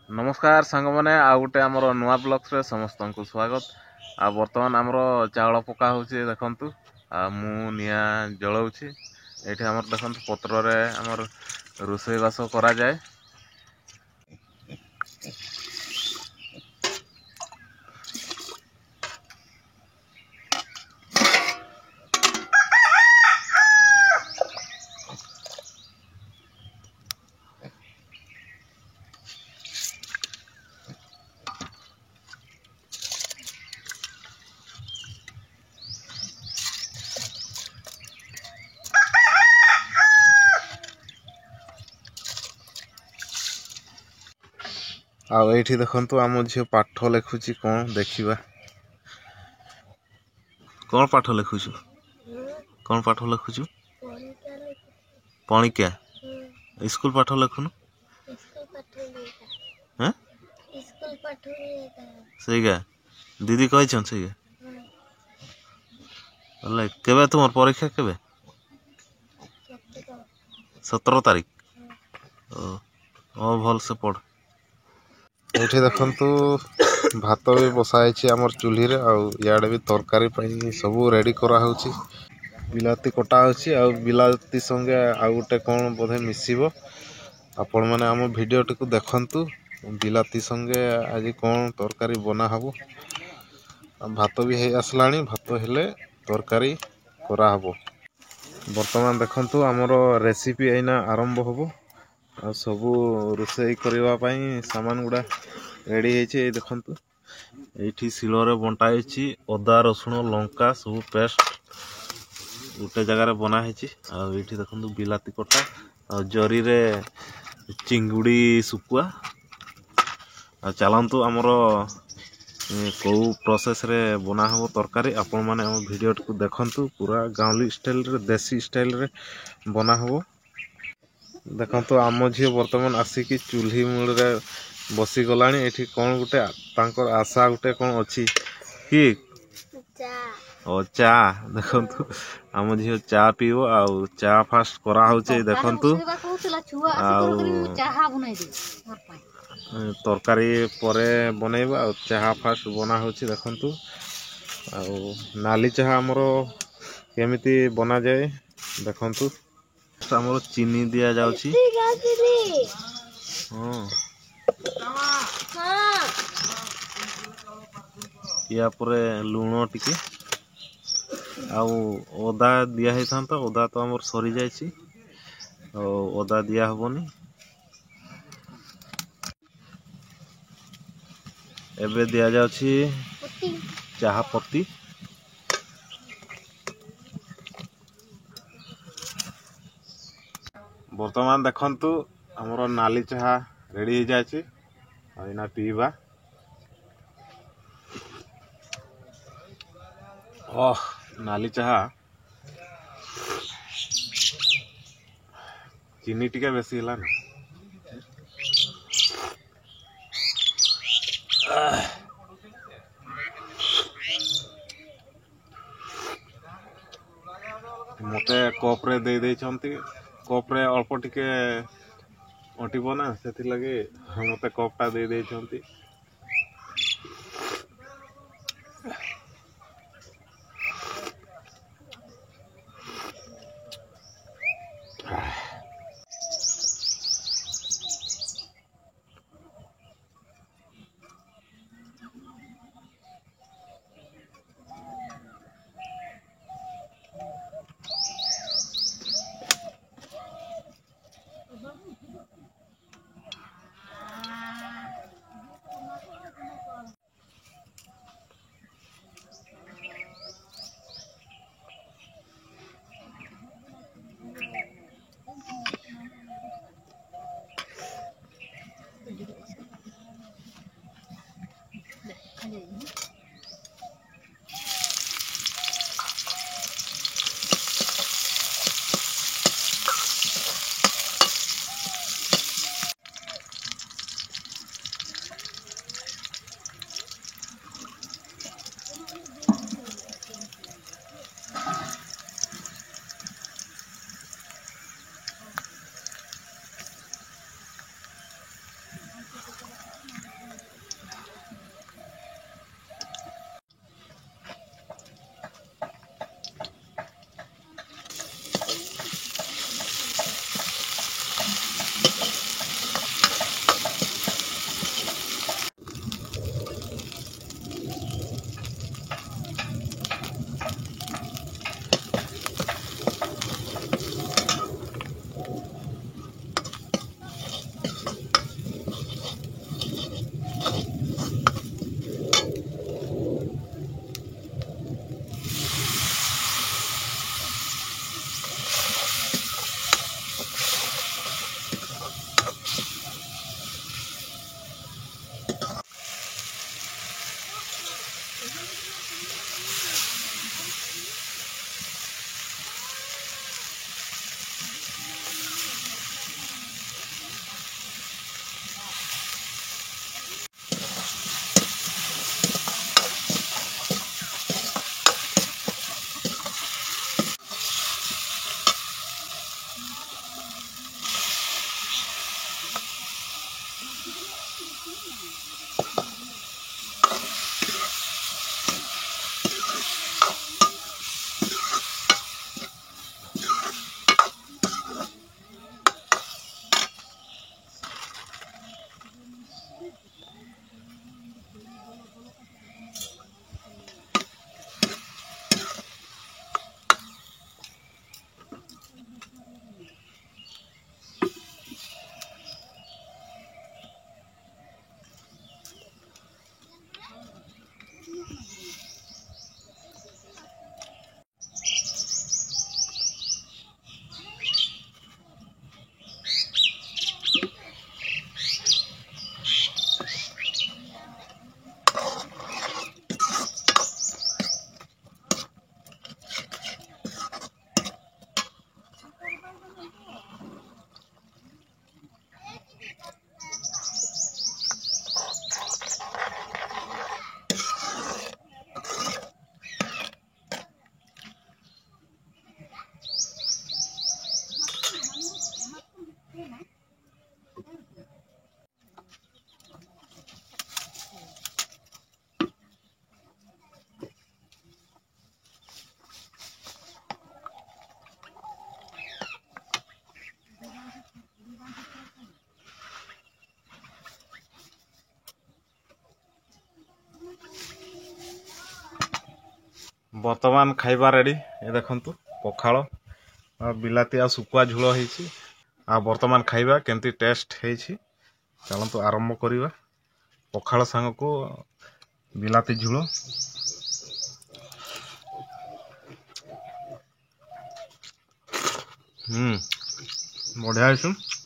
नमस्कार सांग मैंने आउ गोटे आमर नुआ ब्लॉग्स रे समस्त को स्वागत। आ बर्तमान आमर चाउल पका होची देखंतु आ मु निया जलाउची एठी आमर देखंतु पत्र रे आमर रोसई बास करा जाए। आउ एठी देखंतु आम झियो पाठ लेखुची कोन देखिबा। कोन पाठ लेखुछु? कोन पाठ लेखुछु? पणिका स्कूल पाठ लेखुनु? हैं? स्कूल पाठ सहीगा दीदी कहि छन सहीगा। अले केबे तुमर परीक्षा केबे? 17 तारीख। ओ भल से पढ़। एठी देखंतु भात भी बसाइछि हमर चूल्ही रे आ याडे भी तरकारी पई सब रेडी करा होछि। बिलाती कटा होछि आ बिलाती संगे आ गोटे कोन बोधे मिसिबो। आपण माने हम वीडियो टिकु देखंतु बिलाती संगे आज कोन तरकारी बना हबो। भात भी हे आसलानी भात हेले तरकारी करा हबो। वर्तमान देखंतु हमर रेसिपी एना आरंभ हबो आ सबू रोसई करबा पई सामान गुडा रेडी हेछि। देखंतु एठी सिलोरे बंटा हेछि अदा रसुण लंका सब पेस्ट गोटे जगह रे बना हेछि। आ एठी देखंतु बिलाती कटा आ जरी रे चिंगुड़ी सुकुआ। आ चलंतु हमरो को प्रोसेस रे बना हबो तरकारी आपण माने हम वीडियो को देखंतु पूरा गांवली स्टाइल रे देसी स्टाइल रे बना हबो। देखंतु आम झियो वर्तमान आसिकी चूल्ही मूल रे बसी गलानी। एठी कोन गुटे तांकर आशा गुटे कोन अछि कि चा ओ चा देखंतु आम झियो चा पीओ आ चा फास्ट करा होचे। देखंतु तरकारी परे बनेबा आ चाहा फास्ट बना होची। देखंतु आ नाली चाहा हमरो केमिति बना जाए देखंतु। हमरो चीनी दिया जाउची। या परे लूण टिके आउ ओदा दिया है था। ओदा तो हमर सरी जायछि ओदा दिया हबनी। एबे दिया जाउछि चाहा पत्ती। वर्तमान देखंतु हमरो नाली चाहा रेडी हो जायछि आ इना पीबा। ओह नाली चाहा चीनी टिके बेसी हला न। मते कप रे दे दे छंती कप रे अल्प टिके अटिबो ना सेति लगे मते कपटा दे दे छंती। बर्तमान खाइबा रेडी ये देखंतु पखाल बिलाती आ सुकुआ झोल होईची आ बर्तमान खाइबा केमती टेस्ट हेची चलंतु आरंभ करिबा पखाल संग को बिलाती झोल बढ़िया है।